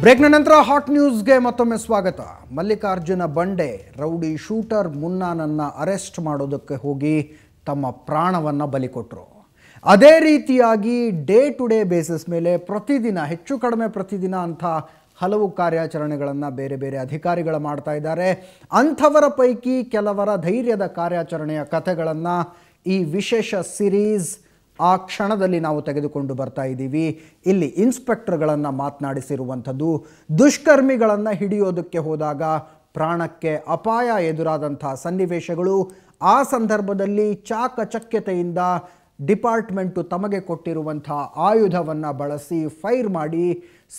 ಬ್ರೇಕ್ನ ನಂತರ ಹಾಟ್ ನ್ಯೂಸ್ಗೆ ಮತ್ತೊಮ್ಮೆ ಸ್ವಾಗತ. ಮಲ್ಲಿಕಾರ್ಜುನ ಬಂಡೆ ರೌಡಿ ಶೂಟರ್ ಮುನ್ನಾನನ್ನು ಅರೆಸ್ಟ್ ಮಾಡೋದಕ್ಕೆ ಹೋಗಿ ತಮ್ಮ ಪ್ರಾಣವನ್ನು ಬಲಿ ಕೊಟ್ಟರು. ಅದೇ ರೀತಿಯಾಗಿ ಡೇ ಟು ಡೇ ಬೇಸಿಸ್ ಮೇಲೆ ಪ್ರತಿದಿನ ಹೆಚ್ಚು ಕಡಿಮೆ ಪ್ರತಿದಿನ ಅಂಥ ಹಲವು ಕಾರ್ಯಾಚರಣೆಗಳನ್ನು ಬೇರೆ ಬೇರೆ ಅಧಿಕಾರಿಗಳು ಮಾಡ್ತಾ ಇದ್ದಾರೆ. ಅಂಥವರ ಪೈಕಿ ಕೆಲವರ ಧೈರ್ಯದ ಕಾರ್ಯಾಚರಣೆಯ ಕಥೆಗಳನ್ನು ಈ ವಿಶೇಷ ಸಿರೀಸ್ ಆ ಕ್ಷಣದಲ್ಲಿ ನಾವು ತೆಗೆದುಕೊಂಡು ಬರ್ತಾ ಇದ್ದೀವಿ. ಇಲ್ಲಿ ಇನ್ಸ್ಪೆಕ್ಟರ್ಗಳನ್ನು ಮಾತನಾಡಿಸಿರುವಂಥದ್ದು, ದುಷ್ಕರ್ಮಿಗಳನ್ನು ಹಿಡಿಯೋದಕ್ಕೆ ಹೋದಾಗ ಪ್ರಾಣಕ್ಕೆ ಅಪಾಯ ಎದುರಾದಂಥ ಸನ್ನಿವೇಶಗಳು. ಆ ಸಂದರ್ಭದಲ್ಲಿ ಚಾಕಚಕ್ಯತೆಯಿಂದ ಡಿಪಾರ್ಟ್ಮೆಂಟು ತಮಗೆ ಕೊಟ್ಟಿರುವಂಥ ಆಯುಧವನ್ನು ಬಳಸಿ ಫೈರ್ ಮಾಡಿ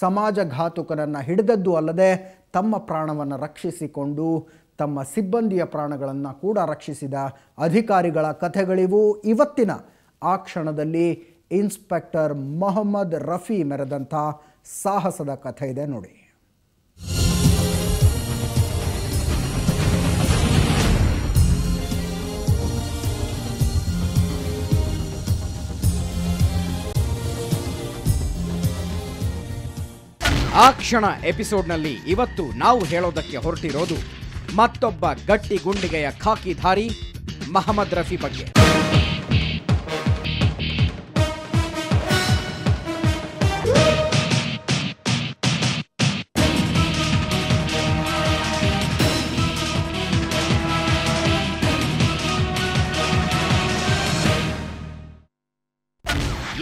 ಸಮಾಜಘಾತುಕರನ್ನು ಹಿಡಿದದ್ದು ಅಲ್ಲದೆ ತಮ್ಮ ಪ್ರಾಣವನ್ನು ರಕ್ಷಿಸಿಕೊಂಡು ತಮ್ಮ ಸಿಬ್ಬಂದಿಯ ಪ್ರಾಣಗಳನ್ನು ಕೂಡ ರಕ್ಷಿಸಿದ ಅಧಿಕಾರಿಗಳ ಕಥೆಗಳಿವು. ಇವತ್ತಿನ ಆ ಕ್ಷಣದಲ್ಲಿ ಇನ್ಸ್ಪೆಕ್ಟರ್ ಮೊಹಮ್ಮದ್ ರಫಿ ಮೆರೆದಂಥ ಸಾಹಸದ ಕಥೆ ಇದೆ ನೋಡಿ. ಆ ಕ್ಷಣ ಎಪಿಸೋಡ್ನಲ್ಲಿ ಇವತ್ತು ನಾವು ಹೇಳೋದಕ್ಕೆ ಹೊರಟಿರೋದು ಮತ್ತೊಬ್ಬ ಗಟ್ಟಿ ಗುಂಡಿಗೆಯ ಖಾಕಿಧಾರಿ ಮೊಹಮ್ಮದ್ ರಫಿ ಬಗ್ಗೆ.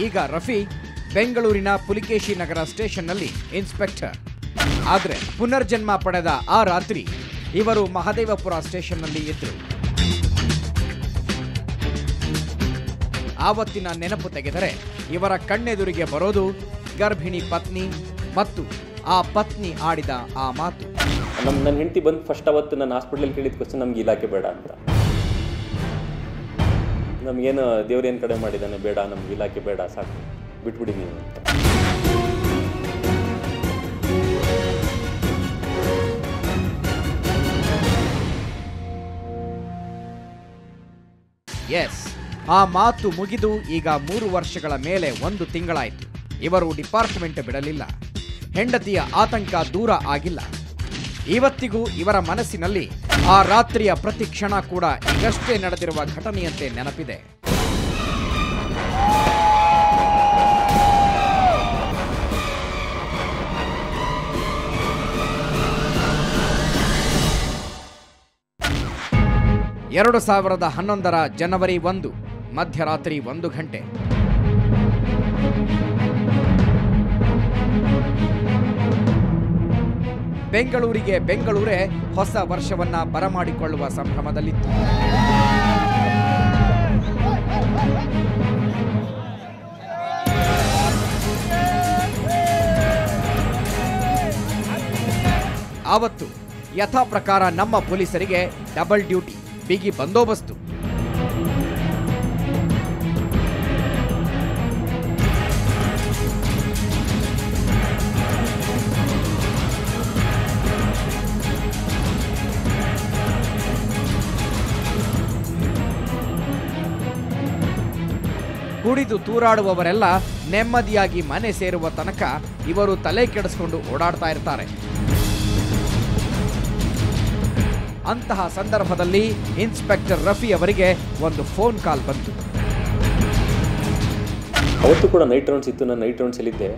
ಈಗ ರಫಿ ಬೆಂಗಳೂರಿನ ಪುಲಿಕೇಶಿ ನಗರ ಸ್ಟೇಷನ್ನಲ್ಲಿ ಇನ್ಸ್ಪೆಕ್ಟರ್. ಆದರೆ ಪುನರ್ಜನ್ಮ ಪಡೆದ ಆ ರಾತ್ರಿ ಇವರು ಮಹದೇವಪುರ ಸ್ಟೇಷನ್ನಲ್ಲಿ ಇದ್ದರು. ಆವತ್ತಿನ ನೆನಪು ತೆಗೆದರೆ ಇವರ ಕಣ್ಣೆದುರಿಗೆ ಬರೋದು ಗರ್ಭಿಣಿ ಪತ್ನಿ ಮತ್ತು ಆ ಪತ್ನಿ ಆಡಿದ ಆ ಮಾತು. ನನ್ನ ಹೆಂಡತಿ ಬಂದು ಫಸ್ಟ್ ಅವತ್ತು ನನ್ನ ಹಾಸ್ಪಿಟ್ಲಲ್ಲಿ ಕೇಳಿದ ಕ್ವಶನ್ ನಮ್ಗೆ ಇಲಾಖೆ ಬೇಡ ಅಂತ. ನಮಗೇನು ದೇವ್ರೇನು ಕಡೆ ಮಾಡಿದ್ದಾನೆ, ಬೇಡ ನಮ್ಗೆ ಇಲಾಖೆ ಬೇಡ, ಸಾಕು ಬಿಟ್ಬಿಡಿ ನೀವು ಅಂತ. ಎಸ್, ಆ ಮಾತು ಮುಗಿದು ಈಗ 3 ವರ್ಷಗಳ ಮೇಲೆ 1 ತಿಂಗಳಾಯಿತು. ಇವರು ಡಿಪಾರ್ಟ್ಮೆಂಟ್ ಬಿಡಲಿಲ್ಲ. ಹೆಂಡತಿಯ ಆತಂಕ ದೂರ ಆಗಿಲ್ಲ. ಇವತ್ತಿಗೂ ಇವರ ಮನಸ್ಸಿನಲ್ಲಿ ಆ ರಾತ್ರಿಯ ಪ್ರತಿ ಕ್ಷಣ ಕೂಡ ಈಗಷ್ಟೇ ನಡೆದಿರುವ ಘಟನೆಯಂತೆ ನೆನಪಿದೆ. ಎರಡು 2011 ಜನವರಿ 1 ಮಧ್ಯರಾತ್ರಿ 1 ಗಂಟೆ. ಬೆಂಗಳೂರೇ ಹೊಸ ವರ್ಷವನ್ನ ಬರಮಾಡಿಕೊಳ್ಳುವ ಸಂಭ್ರಮದಲ್ಲಿತ್ತು. ಆವತ್ತು ಯಥಾ ಪ್ರಕಾರ ನಮ್ಮ ಪೊಲೀಸರಿಗೆ ಡಬಲ್ ಡ್ಯೂಟಿ, ಬಿಗಿ ಬಂದೋಬಸ್ತು. ಕುಡಿದು ತೂರಾಡುವವರೆಲ್ಲ ನೆಮ್ಮದಿಯಾಗಿ ಮನೆ ಸೇರುವ ತನಕ ಇವರು ತಲೆ ಕೆಡಿಸ್ಕೊಂಡು ಓಡಾಡ್ತಾ ಇರ್ತಾರೆ. ಅಂತಹ ಸಂದರ್ಭದಲ್ಲಿ ಇನ್ಸ್ಪೆಕ್ಟರ್ ರಫಿ ಅವರಿಗೆ ಒಂದು ಫೋನ್ ಕಾಲ್ ಬಂತು. ಅವತ್ತು ಕೂಡ ನೈಟ್ ರೌಂಡ್ಸ್ ಇತ್ತು. ನಾನು ನೈಟ್ ರೌಂಡ್ಸಲ್ಲಿದ್ದೆ.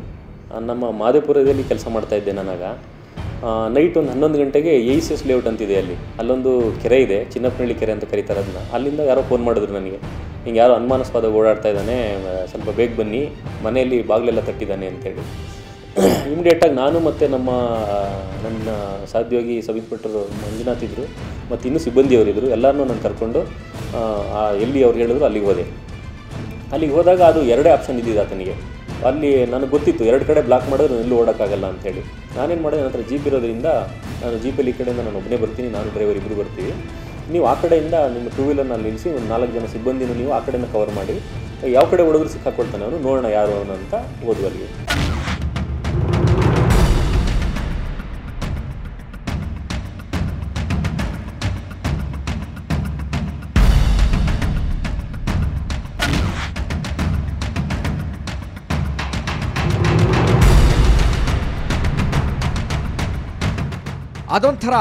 ನಮ್ಮ ಮಾದೇಪುರದಲ್ಲಿ ಕೆಲಸ ಮಾಡ್ತಾ ಇದ್ದೆ. ನಾನಾಗ ನೈಟ್ ಒಂದು 11 ಗಂಟೆಗೆ ACS ಲೇಔಟ್ ಅಂತಿದೆ, ಅಲ್ಲೊಂದು ಕೆರೆ ಇದೆ, ಚಿನ್ನಪ್ಪನಹಳ್ಳಿ ಕೆರೆ ಅಂತ ಕರೀತಾರೆ ಅದನ್ನ. ಅಲ್ಲಿಂದ ಯಾರೋ ಫೋನ್ ಮಾಡಿದ್ರು ನನಗೆ, ಹಿಂಗೆ ಯಾರೋ ಅನುಮಾನಾಸ್ಪದ ಓಡಾಡ್ತಾ ಇದ್ದಾನೆ, ಸ್ವಲ್ಪ ಬೇಗ ಬನ್ನಿ, ಮನೆಯಲ್ಲಿ ಬಾಗಿಲೆಲ್ಲ ತಟ್ಟಿದ್ದಾನೆ ಅಂತೇಳಿ. ಇಮಿಡಿಯೇಟಾಗಿ ನಾನು ಮತ್ತು ನನ್ನ ಸಹೋದ್ಯೋಗಿ ಸಬ್ ಇನ್ಸ್ಪೆಕ್ಟರ್ ಮಂಜುನಾಥ್ ಇದ್ದರು ಮತ್ತು ಇನ್ನೂ ಸಿಬ್ಬಂದಿಯವರಿದ್ದರು. ಎಲ್ಲರನ್ನೂ ನಾನು ಕರ್ಕೊಂಡು ಎಲ್ಲಿ ಅವ್ರು ಹೇಳಿದ್ರು ಅಲ್ಲಿಗೆ ಹೋದೆ. ಅಲ್ಲಿಗೆ ಹೋದಾಗ ಅದು 2 ಆಪ್ಷನ್ ಇದ್ದಿದ್ದು ಆತನಿಗೆ. ಅಲ್ಲಿ ನನಗೆ ಗೊತ್ತಿತ್ತು 2 ಕಡೆ ಬ್ಲಾಕ್ ಮಾಡಿದ್ರೆ ಎಲ್ಲೂ ಓಡೋಕ್ಕಾಗಲ್ಲ ಅಂಥೇಳಿ. ನಾನೇನು ಮಾಡಿದೆ, ನನ್ನ ಹತ್ರ ಜೀಪ್ ಇರೋದ್ರಿಂದ ನಾನು ಜೀಪಲ್ಲಿ ಈ ಕಡೆಯಿಂದ ನಾನು ಒಬ್ಬನೇ ಬರ್ತೀನಿ, ನಾನು ಡ್ರೈವರ್ ಇಬ್ಬರು ಬರ್ತೀವಿ, ನೀವು ಆ ಕಡೆಯಿಂದ ನಿಮ್ಮ 2 ವೀಲರ್ನ ನಿಲ್ಲಿಸಿ ಒಂದು 4 ಜನ ಸಿಬ್ಬಂದಿನೂ ನೀವು ಆ ಕಡೆಯಿಂದ ಕವರ್ ಮಾಡಿ, ಯಾವ ಕಡೆ ಹೊಡೆದ್ರು ಸಿಕ್ಕಾಕೊಳ್ತಾನೆ ಅವನು, ನೋಡೋಣ ಯಾರು ಅವನು ಅಂತ ಹೋದ್ವು ಅಲ್ಲಿಗೆ. ಅದೊಂಥರ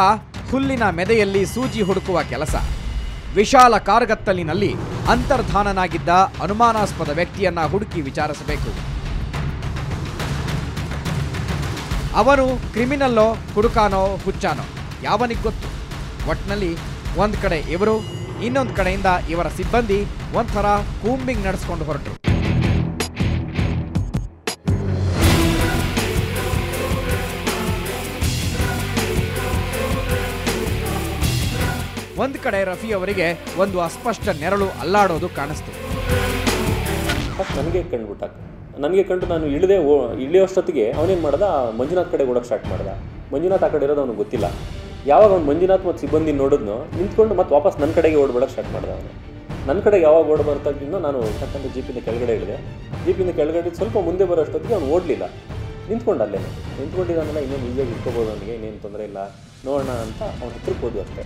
ಹುಲ್ಲಿನ ಮೆದೆಯಲ್ಲಿ ಸೂಜಿ ಹುಡುಕುವ ಕೆಲಸ. ವಿಶಾಲ ಕಾರ್ಗತ್ತಲಿನಲ್ಲಿ ಅಂತರ್ಧಾನನಾಗಿದ್ದ ಅನುಮಾನಾಸ್ಪದ ವ್ಯಕ್ತಿಯನ್ನ ಹುಡುಕಿ ವಿಚಾರಿಸಬೇಕು. ಅವನು ಕ್ರಿಮಿನಲ್ಲೋ ಹುಡುಕಾನೋ ಹುಚ್ಚಾನೋ ಯಾವನಿಗೆ ಗೊತ್ತು. ಒಟ್ಟಿನಲ್ಲಿ ಒಂದು ಕಡೆ ಇವರು, ಇನ್ನೊಂದು ಕಡೆಯಿಂದ ಇವರ ಸಿಬ್ಬಂದಿ ಒಂಥರ ಕೂಂಬಿಂಗ್ ನಡೆಸ್ಕೊಂಡು ಹೊರಟರು. ಒಂದು ಕಡೆ ರಫಿ ಅವರಿಗೆ ಒಂದು ಅಸ್ಪಷ್ಟ ನೆರಳು ಅಲ್ಲಾಡೋದು ಕಾಣಿಸ್ತು. ನನಗೆ ಕಂಡುಬಿಟ್ಟ. ನನಗೆ ಕಂಡು ನಾನು ಇಳಿಯೋಷ್ಟೊತ್ತಿಗೆ ಅವನೇನು ಮಾಡ್ದ, ಮಂಜುನಾಥ್ ಕಡೆ ಓಡೋಕ್ಕೆ ಸ್ಟಾರ್ಟ್ ಮಾಡ್ದ. ಮಂಜುನಾಥ್ ಆ ಕಡೆ ಇರೋದು ಅವನಿಗೆ ಗೊತ್ತಿಲ್ಲ. ಯಾವಾಗ ಅವ್ನು ಮಂಜುನಾಥ್ ಮತ್ತು ಸಿಬ್ಬಂದಿ ನೋಡಿದ್ನೋ ನಿಂತ್ಕೊಂಡು ಮತ್ತೆ ವಾಪಸ್ ನನ್ನ ಕಡೆಗೆ ಓಡ್ಬಿಡೋಕ್ಕೆ ಸ್ಟಾರ್ಟ್ ಮಾಡ್ದ. ಅವನು ನನ್ನ ಕಡೆಗೆ ಯಾವಾಗ ಓಡ್ ಬರ್ತಾಗಿನ್ನೋ ನಾನು ಯಾಕಂದರೆ ಜೀಪಿಂದ ಕೆಳಗಡೆ ಇಳಿದೆ. ಜೀಪಿಂದ ಕೆಳಗಡೆ ಸ್ವಲ್ಪ ಮುಂದೆ ಬರೋ ಅಷ್ಟೊತ್ತಿಗೆ ಅವ್ನು ಓಡಲಿಲ್ಲ, ನಿಂತ್ಕೊಂಡು ಅಲ್ಲೇ ನಿಂತ್ಕೊಂಡಿದ್ದಾನಲ್ಲ, ಇನ್ನೇನು ಈಸಿಯಾಗಿ ಇಟ್ಕೋಬೋದು ಅವನಿಗೆ, ಇನ್ನೇನು ತೊಂದರೆ ಇಲ್ಲ, ನೋಡೋಣ ಅಂತ ಅವ್ನ ಹತ್ರಕ್ಕೆ ಹೋದ್ವು ಅಷ್ಟೇ.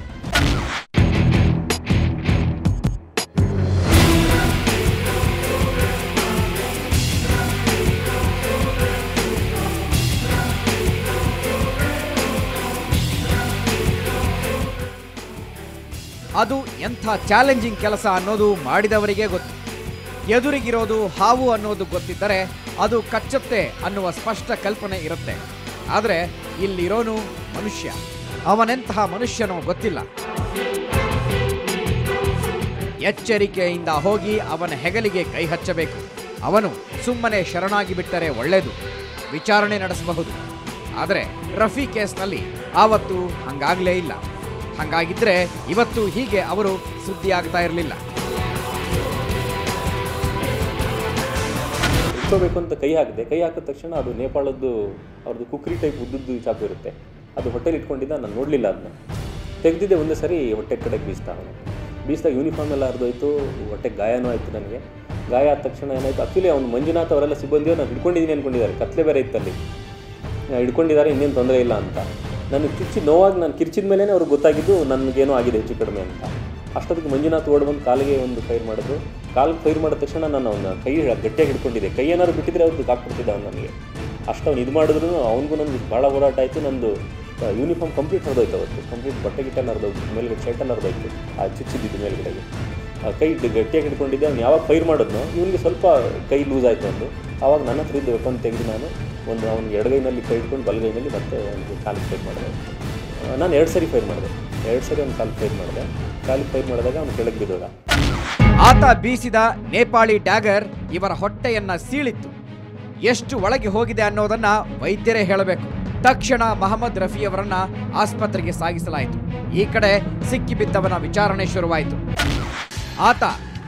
ಅದು ಎಂಥ ಚಾಲೆಂಜಿಂಗ್ ಕೆಲಸ ಅನ್ನೋದು ಮಾಡಿದವರಿಗೆ ಗೊತ್ತು. ಎದುರಿಗಿರೋದು ಹಾವು ಅನ್ನೋದು ಗೊತ್ತಿದ್ದರೆ ಅದು ಕಚ್ಚುತ್ತೆ ಅನ್ನುವ ಸ್ಪಷ್ಟ ಕಲ್ಪನೆ ಇರುತ್ತೆ. ಆದರೆ ಇಲ್ಲಿರೋನು ಮನುಷ್ಯ. ಅವನೆಂತಹ ಮನುಷ್ಯನೋ ಗೊತ್ತಿಲ್ಲ. ಎಚ್ಚರಿಕೆಯಿಂದ ಹೋಗಿ ಅವನ ಹೆಗಲಿಗೆ ಕೈ ಹಚ್ಚಬೇಕು. ಅವನು ಸುಮ್ಮನೆ ಶರಣಾಗಿ ಬಿಟ್ಟರೆ ಒಳ್ಳೆಯದು, ವಿಚಾರಣೆ ನಡೆಸಬಹುದು. ಆದರೆ ರಫಿ ಕೇಸ್ನಲ್ಲಿ ಆವತ್ತು ಹಂಗಾಗಲೇ ಇಲ್ಲ. ಹಾಗಾಗಿದ್ರೆ ಇವತ್ತು ಹೀಗೆ ಅವರು ಸುದ್ದಿ ಆಗ್ತಾ ಇರಲಿಲ್ಲ. ಇಟ್ಕೋಬೇಕು ಅಂತ ಕೈ ಹಾಕಿದೆ. ಕೈ ಹಾಕಿದ ತಕ್ಷಣ ಅದು ನೇಪಾಳದ್ದು ಅವ್ರದ್ದು ಕುಕ್ರಿ ಟೈಪ್ ಉದ್ದದ್ದು ಚಾಕು ಇರುತ್ತೆ, ಅದು ಹೊಟ್ಟೆಲಿ ಇಟ್ಕೊಂಡಿದ್ದ. ನಾನು ನೋಡಲಿಲ್ಲ, ಅದನ್ನ ತೆಗೆದಿದ್ದೆ ಒಂದೇ ಸರಿ ಹೊಟ್ಟೆ ಕಡೆಗೆ ಬೀಸ್ದಾಗ ಯೂನಿಫಾರ್ಮ್ ಎಲ್ಲ ಹರಿದೋಯ್ತು, ಹೊಟ್ಟೆಗೆ ಗಾಯನೂ ಆಯಿತು. ನನಗೆ ಗಾಯ ಆದ ತಕ್ಷಣ ಏನಾಯಿತು, ಆ್ಯಕ್ಚುಲಿ ಅವ್ನು ಮಂಜುನಾಥ್ ಅವರೆಲ್ಲ ಸಿಬ್ಬಂದಿಯವರು ನಾನು ಹಿಡ್ಕೊಂಡಿದ್ದೀನಿ ಅಂದ್ಕೊಂಡಿದ್ದಾರೆ. ಕತ್ಲೆ ಬೇರೆ ಇತ್ತಲ್ಲಿ, ಹಿಡ್ಕೊಂಡಿದ್ದಾರೆ, ಇನ್ನೇನು ತೊಂದರೆ ಇಲ್ಲ ಅಂತ. ನನಗೆ ಚುಚ್ಚಿ ನೋವಾಗಿ ನಾನು ಕಿರ್ಚಿದ ಮೇಲೇ ಅವ್ರಿಗೆ ಗೊತ್ತಾಗಿದ್ದು ನನಗೇನೋ ಆಗಿದೆ ಹೆಚ್ಚು ಕಡಿಮೆ ಅಂತ. ಅಷ್ಟೊತ್ತಿಗೆ ಮಂಜುನಾಥ್ ಓಡ್ ಬಂದು ಕಾಲಿಗೆ ಒಂದು ಫೈರ್ ಮಾಡಿದ್ರು. ಕಾಲಿಗೆ ಫೈರ್ ಮಾಡಿದ ತಕ್ಷಣ ನಾನು ಅವನ ಕೈ ಗಟ್ಟಿಯಾಗಿ ಹಿಡ್ಕೊಂಡಿದ್ದೆ. ಕೈ ಏನಾದ್ರು ಬಿಟ್ಟಿದ್ರೆ ಅವ್ರಿಗೆ ಹಾಕ್ಬಿಡ್ತಿದ್ದೆ ಅವ್ನು ನನಗೆ. ಅಷ್ಟು ಅವ್ನು ಇದು ಮಾಡಿದ್ರು ಅವ್ನಿಗೂ ನನಗೆ ಭಾಳ ಓಡಾಟ ಆಯಿತು. ನಂದು ಯೂನಿಫಾರ್ಮ್ ಕಂಪ್ಲೀಟ್ ಹರಿದೋಯ್ತು ಅವತ್ತು, ಕಂಪ್ಲೀಟ್ ಬಟ್ಟೆ ಗಿಟ್ಟೆಲ್ಲ ಹರಿದೋಯ್ತು, ಮೇಲ್ಗಡೆ ಶರ್ಟೆಲ್ಲ ಹರಿದೋಯ್ತು. ಆ ಚುಚ್ಚಿದ್ದು ಮೇಲ್ಗಡೆಗೆ ಕೈ ಗಟ್ಟಿಯಾಗಿ ಹಿಡ್ಕೊಂಡಿದ್ದೆ. ಅವ್ನು ಯಾವಾಗ ಫೈರ್ ಮಾಡಿದ್ನೋ ಇವನಿಗೆ ಸ್ವಲ್ಪ ಕೈ ಲೂಸ್ ಆಯಿತು ಒಂದು. ಆವಾಗ ನನ್ನ ಹತ್ರ ಇದ್ದು ವೆಪನ್ ತೆಗೆದು ನಾನು ಅವ್ನಿಗೆ ಎಡಗೈನಲ್ಲಿ ಕೈ ಹಿಡ್ಕೊಂಡು ಬಲಗೈನಲ್ಲಿ ಮತ್ತೆ ಅವನಿಗೆ ಕಾಲಿಗೆ ಫೈರ್ ಮಾಡಿದೆ. ನಾನು 2 ಸರಿ ಫೈರ್ ಮಾಡಿದೆ. 2 ಸರಿ ಅವ್ನು ಕಾಲಿಗೆ ಫೈರ್ ಮಾಡಿದೆ. ಕಾಲಿಗೆ ಫೈರ್ ಮಾಡಿದಾಗ ಅವನು ಕೆಳಗೆ ಬಿದ್ದೋದ. ಆತ ಬೀಸಿದ ನೇಪಾಳಿ ಡ್ಯಾಗರ್ ಇವರ ಹೊಟ್ಟೆಯನ್ನ ಸೀಳಿತ್ತು. ಎಷ್ಟು ಒಳಗೆ ಹೋಗಿದೆ ಅನ್ನೋದನ್ನ ವೈದ್ಯರೇ ಹೇಳಬೇಕು. ತಕ್ಷಣ ಮಹಮ್ಮದ್ ರಫಿಯವರನ್ನ ಆಸ್ಪತ್ರೆಗೆ ಸಾಗಿಸಲಾಯಿತು. ಈ ಕಡೆ ಸಿಕ್ಕಿಬಿದ್ದವನ ವಿಚಾರಣೆ ಶುರುವಾಯಿತು. ಆತ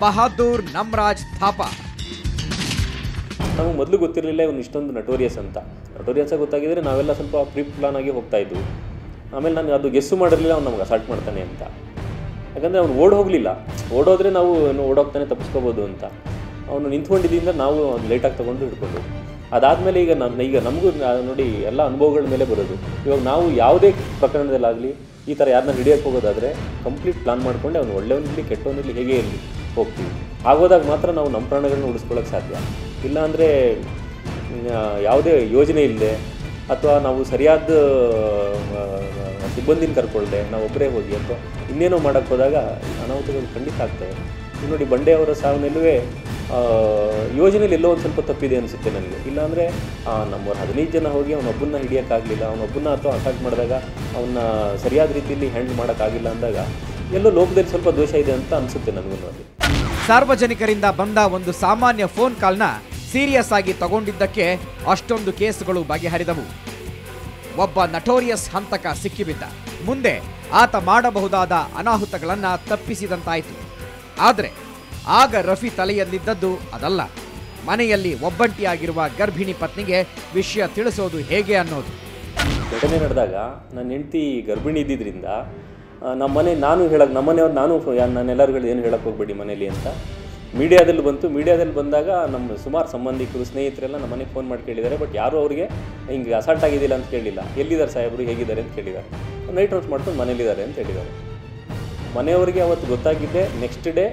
ಬಹಾದೂರ್ ನಮ್ರಾಜ್ ಥಾಪಾ. ನಮಗೆ ಮೊದಲು ಗೊತ್ತಿರಲಿಲ್ಲ ಇವನು ಇಷ್ಟೊಂದು ನಟೋರಿಯಸ್ ಅಂತ. ನಟೋರಿಯಸ್ಸಾಗಿ ಗೊತ್ತಾಗಿದ್ರೆ ನಾವೆಲ್ಲ ಸ್ವಲ್ಪ ಪ್ರೀ ಪ್ಲಾನ್ ಆಗಿ ಹೋಗ್ತಾ ಇದ್ವಿ. ಆಮೇಲೆ ನಾನು ಅದು ಗೆಸ್ಸು ಮಾಡಿರಲಿಲ್ಲ ಅವ್ನು ನಮ್ಗೆ ಅಸಾಲ್ಟ್ ಮಾಡ್ತಾನೆ ಅಂತ. ಯಾಕಂದರೆ ಅವ್ನು ಹೋಗಲಿಲ್ಲ. ಓಡೋದ್ರೆ ನಾವು ಓಡೋಗ್ತಾನೆ ತಪ್ಪಿಸ್ಕೋಬೋದು ಅಂತ. ಅವನು ನಿಂತ್ಕೊಂಡಿದ್ದರಿಂದ ನಾವು ಲೇಟಾಗಿ ತೊಗೊಂಡು ಹಿಡ್ಕೊಂಡು. ಅದಾದಮೇಲೆ ಈಗ ನಮಗೂ ನೋಡಿ ಎಲ್ಲ ಅನುಭವಗಳ ಮೇಲೆ ಬರೋದು. ಇವಾಗ ನಾವು ಯಾವುದೇ ಪ್ರಕರಣದಲ್ಲಾಗಲಿ ಈ ಥರ ಯಾರನ್ನ ಹಿಡಿಯೋಕ್ಕೆ ಹೋಗೋದಾದರೆ ಕಂಪ್ಲೀಟ್ ಪ್ಲಾನ್ ಮಾಡಿಕೊಂಡೆ ಅವ್ನು ಒಳ್ಳೆಯವನಿರಲಿ ಕೆಟ್ಟವನಿರಲಿ ಹೇಗೆ ಇರಲಿ ಹೋಗ್ತೀವಿ. ಆಗೋದಾಗ ಮಾತ್ರ ನಾವು ನಮ್ಮ ಪ್ರಾಣಗಳನ್ನ ಉಳಿಸ್ಕೊಳ್ಳೋಕೆ ಸಾಧ್ಯ. ಇಲ್ಲಾಂದರೆ ಯಾವುದೇ ಯೋಜನೆ ಇಲ್ಲದೆ ಅಥವಾ ನಾವು ಸರಿಯಾದ ಸಿಬ್ಬಂದಿನ ಕರ್ಕೊಳ್ಳದೆ ನಾವು ಒಬ್ಬರೇ ಹೋಗಿ ಅಥವಾ ಇನ್ನೇನೋ ಮಾಡೋಕ್ಕೆ ಹೋದಾಗ ಅನಾಹುತಗಳು ಖಂಡಿತ ಆಗ್ತವೆ. ನೋಡಿ ಬಂಡೆಯವರ ಸಾವನ್ನಲ್ಲೂ ಯೋಜನೆಯಲ್ಲಿ ಎಲ್ಲೋ ಒಂದು ಸ್ವಲ್ಪ ತಪ್ಪಿದೆ ಅನಿಸುತ್ತೆ ನನಗೆ. ಇಲ್ಲಾಂದರೆ ನಮ್ಮವ್ರು 15 ಜನ ಹೋಗಿ ಅವನೊಬ್ಬನ್ನ ಹಿಡಿಯೋಕ್ಕಾಗಲಿಲ್ಲ, ಅವನೊಬ್ಬನ್ನ ಅಥವಾ ಅಟ್ಯಾಕ್ ಮಾಡಿದಾಗ ಅವನ್ನ ಸರಿಯಾದ ರೀತಿಯಲ್ಲಿ ಹ್ಯಾಂಡಲ್ ಮಾಡೋಕ್ಕಾಗಿಲ್ಲ ಅಂದಾಗ ಎಲ್ಲೋ ಲೋಕದಲ್ಲಿ ಸ್ವಲ್ಪ ದೋಷ ಇದೆ ಅಂತ ಅನಿಸುತ್ತೆ ನನಗೂ. ನೋಡಿ, ಸಾರ್ವಜನಿಕರಿಂದ ಬಂದ ಒಂದು ಸಾಮಾನ್ಯ ಫೋನ್ ಕಾಲ್ನ ಸೀರಿಯಸ್ ಆಗಿ ತಗೊಂಡಿದ್ದಕ್ಕೆ ಅಷ್ಟೊಂದು ಕೇಸುಗಳು ಬಗೆಹರಿದವು. ಒಬ್ಬ ನಟೋರಿಯಸ್ ಹಂತಕ ಸಿಕ್ಕಿಬಿದ್ದ. ಮುಂದೆ ಆತ ಮಾಡಬಹುದಾದ ಅನಾಹುತಗಳನ್ನ ತಪ್ಪಿಸಿದಂತಾಯಿತು. ಆದರೆ ಆಗ ರಫಿ ತಲೆಯಲ್ಲಿದ್ದದ್ದು ಅದಲ್ಲ, ಮನೆಯಲ್ಲಿ ಒಬ್ಬಂಟಿಯಾಗಿರುವ ಗರ್ಭಿಣಿ ಪತ್ನಿಗೆ ವಿಷಯ ತಿಳಿಸೋದು ಹೇಗೆ ಅನ್ನೋದು. ಘಟನೆ ನಡೆದಾಗ ನನ್ನ ಹೆಂಡತಿ ಗರ್ಭಿಣಿ ಇದ್ದಿದ್ದರಿಂದ ನಮ್ಮನೆಯವ್ರು ನಾನೆಲ್ಲರಿಗೂ ಏನು ಹೇಳಕ್ಕೆ ಹೋಗ್ಬೇಡಿ ಮನೇಲಿ ಅಂತ ಮೀಡಿಯಾದಲ್ಲಿ ಬಂತು. ಮೀಡಿಯಾದಲ್ಲಿ ಬಂದಾಗ ನಮ್ಮ ಸುಮಾರು ಸಂಬಂಧಿಕರು ಸ್ನೇಹಿತರೆಲ್ಲ ನಮ್ಮ ಮನೆಗೆ ಫೋನ್ ಮಾಡಿ ಕೇಳಿದ್ದಾರೆ. ಬಟ್ ಯಾರೂ ಅವ್ರಿಗೆ ಹಿಂಗೆ ಅಸಾಲ್ಟ್ ಆಗಿದ್ದಿಲ್ಲ ಅಂತ ಕೇಳಿಲ್ಲ. ಎಲ್ಲಿದ್ದಾರೆ ಸಾಹೇಬರು, ಹೇಗಿದ್ದಾರೆ ಅಂತ ಕೇಳಿದ್ದಾರೆ. ನೈಟ್ ಔಟ್ ಮಾಡ್ಕೊಂಡು ಮನೇಲಿದ್ದಾರೆ ಅಂತ ಹೇಳಿದ್ದಾರೆ. ಮನೆಯವರಿಗೆ ಅವತ್ತು ಗೊತ್ತಾಗಿದ್ದೆ ನೆಕ್ಸ್ಟ್ ಡೇ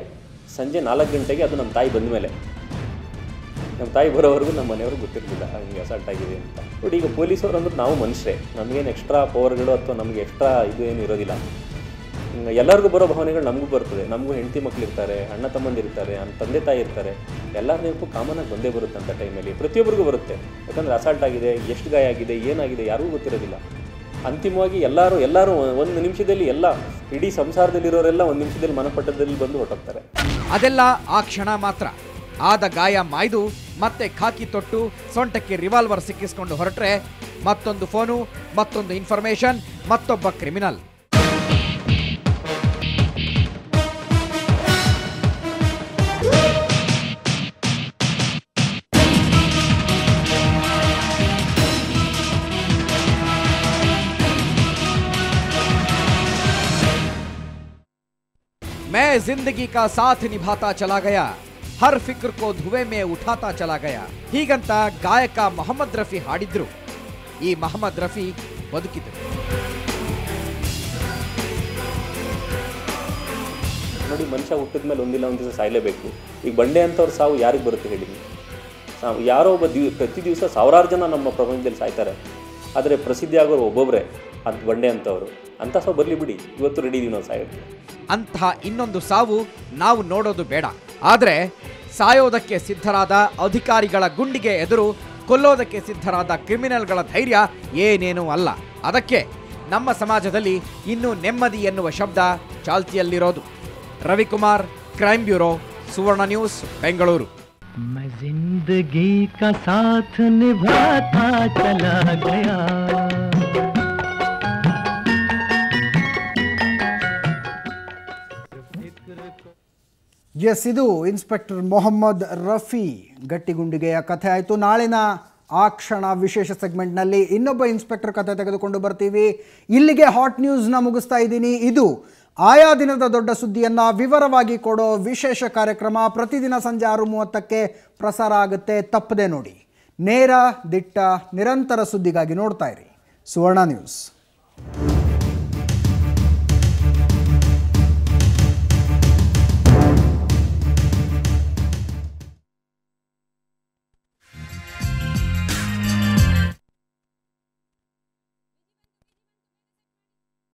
ಸಂಜೆ 4 ಗಂಟೆಗೆ. ಅದು ನಮ್ಮ ತಾಯಿ ಬಂದ ಮೇಲೆ ನಮ್ಮ ತಾಯಿ ಬರೋವರೆಗೂ ನಮ್ಮ ಮನೆಯವ್ರಿಗೆ ಗೊತ್ತಿರಲಿಲ್ಲ ಹಿಂಗೆ ಅಸಾಲ್ಟ್ ಆಗಿದೆ ಅಂತ. ಬಟ್ ಈಗ ಪೊಲೀಸವ್ರು ಅಂದ್ರೆ ನಾವು ಮನುಷ್ಯರೇ, ನಮಗೇನು ಎಕ್ಸ್ಟ್ರಾ ಪವರ್ಗಳು ಅಥವಾ ನಮಗೆ ಎಕ್ಸ್ಟ್ರಾ ಇದು ಏನು ಇರೋದಿಲ್ಲ. ಎಲ್ಲರಿಗೂ ಬರೋ ಭಾವನೆಗಳು ನಮಗೂ ಬರ್ತದೆ. ನಮಗೂ ಹೆಂಡತಿ ಮಕ್ಕಳಿರ್ತಾರೆ, ಅಣ್ಣ ತಮ್ಮಂದಿರ್ತಾರೆ, ತಂದೆ ತಾಯಿ ಇರ್ತಾರೆ, ಎಲ್ಲರ ನೆನಪು ಕಾಮನಾಗಿ ಬಂದೇ ಬರುತ್ತೆ ಅಂತ ಟೈಮಲ್ಲಿ. ಪ್ರತಿಯೊಬ್ಬರಿಗೂ ಬರುತ್ತೆ. ಯಾಕಂದರೆ ಅಸಾಲ್ಟ್ ಆಗಿದೆ, ಎಷ್ಟು ಗಾಯ ಆಗಿದೆ, ಏನಾಗಿದೆ ಯಾರಿಗೂ ಗೊತ್ತಿರೋದಿಲ್ಲ. ಅಂತಿಮವಾಗಿ ಎಲ್ಲರೂ ಒಂದು ನಿಮಿಷದಲ್ಲಿ ಇಡೀ ಸಂಸಾರದಲ್ಲಿರೋರೆಲ್ಲ ಒಂದು ನಿಮಿಷದಲ್ಲಿ ಮನಪಟ್ಟದಲ್ಲಿ ಬಂದು ಹೊರಟೋಗ್ತಾರೆ. ಅದೆಲ್ಲ ಆ ಕ್ಷಣ ಮಾತ್ರ. ಆದ ಗಾಯ ಮಾಯ್ದು ಮತ್ತೆ ಖಾಕಿ ತೊಟ್ಟು ಸೊಂಟಕ್ಕೆ ರಿವಾಲ್ವರ್ ಸಿಕ್ಕಿಸ್ಕೊಂಡು ಹೊರಟ್ರೆ ಮತ್ತೊಂದು ಫೋನು, ಮತ್ತೊಂದು ಇನ್ಫಾರ್ಮೇಶನ್, ಮತ್ತೊಬ್ಬ ಕ್ರಿಮಿನಲ್. मैं जिंदगी का साथ निभाता चला गया, हर फिक्र को धुएं में उठाता चला गया. ಹೀಗಂತ ಗಾಯಕ ಮೊಹಮ್ಮದ್ ರಫಿ ಹಾಡಿದ್ರು. ಈ ಮೊಹಮ್ಮದ್ ರಫಿ ಬದುಕಿದ್ರು. ನೋಡಿ, ಮನುಷ್ಯ ಹುಟ್ಟಿದ ಮೇಲೆ ಒಂದಿಲ್ಲ ಒಂದು ದಿವಸ ಸಾಯಲೇಬೇಕು. ಈಗ ಬಂಡೆ ಅಂತವ್ರು ಸಾವು ಯಾರಿಗೆ ಬರುತ್ತೆ ಹೇಳಿ? ಯಾರೋ ಒಬ್ಬ ಪ್ರತಿ ದಿವಸ ಸಾವಿರಾರು ಜನ ನಮ್ಮ ಪ್ರಪಂಚದಲ್ಲಿ ಸಾಯ್ತಾರೆ. ಆದರೆ ಪ್ರಸಿದ್ಧಿ ಆಗೋರು ಒಬ್ಬೊಬ್ಬರೇ, ಅದು ಬಂಡೆ ಅಂತವರು. ಅಂಥ ಸಾವು ಬರಲಿ ಬಿಡಿ, ಇವತ್ತು ರೆಡಿ ಇದೀವಿ ನಾವು ಸಾಯೋಕ್ಕೆ. ಅಂತಹ ಇನ್ನೊಂದು ಸಾವು ನಾವು ನೋಡೋದು ಬೇಡ. ಆದರೆ ಸಾಯೋದಕ್ಕೆ ಸಿದ್ಧರಾದ ಅಧಿಕಾರಿಗಳ ಗುಂಡಿಗೆ ಎದುರು ಕೊಲ್ಲೋದಕ್ಕೆ ಸಿದ್ಧರಾದ ಕ್ರಿಮಿನಲ್ಗಳ ಧೈರ್ಯ ಏನೇನೂ ಅಲ್ಲ. ಅದಕ್ಕೆ ನಮ್ಮ ಸಮಾಜದಲ್ಲಿ ಇನ್ನೂ ನೆಮ್ಮದಿ ಎನ್ನುವ ಶಬ್ದ ಚಾಲ್ತಿಯಲ್ಲಿರೋದು. ರವಿಕುಮಾರ್, ಕ್ರೈಮ್ ಬ್ಯೂರೋ, ಸುವರ್ಣ ನ್ಯೂಸ್, ಬೆಂಗಳೂರು. मैं जिंदगी का साथ निभाता चला गया. ಎಸ್, ಇದು ಇನ್ಸ್ಪೆಕ್ಟರ್ ಮೊಹಮ್ಮದ್ ರಫಿ ಗಟ್ಟಿಗುಂಡಿಗೆಯ ಕಥೆ ಆಯಿತು. ನಾಳಿನ ಆ ಕ್ಷಣ ವಿಶೇಷ ಸೆಗ್ಮೆಂಟ್ನಲ್ಲಿ ಇನ್ನೊಬ್ಬ ಇನ್ಸ್ಪೆಕ್ಟರ್ ಕಥೆ ತೆಗೆದುಕೊಂಡು ಬರ್ತೀವಿ. ಇಲ್ಲಿಗೆ ಹಾಟ್ ನ್ಯೂಸ್ನ ಮುಗಿಸ್ತಾ ಇದ್ದೀನಿ. ಇದು ಆಯಾ ದಿನದ ದೊಡ್ಡ ಸುದ್ದಿಯನ್ನು ವಿವರವಾಗಿ ಕೊಡೋ ವಿಶೇಷ ಕಾರ್ಯಕ್ರಮ. ಪ್ರತಿದಿನ ಸಂಜೆ 6:30ಕ್ಕೆ ಪ್ರಸಾರ ಆಗುತ್ತೆ, ತಪ್ಪದೆ ನೋಡಿ. ನೇರ, ದಿಟ್ಟ, ನಿರಂತರ ಸುದ್ದಿಗಾಗಿ ನೋಡ್ತಾ ಇರಿ ಸುವರ್ಣ ನ್ಯೂಸ್.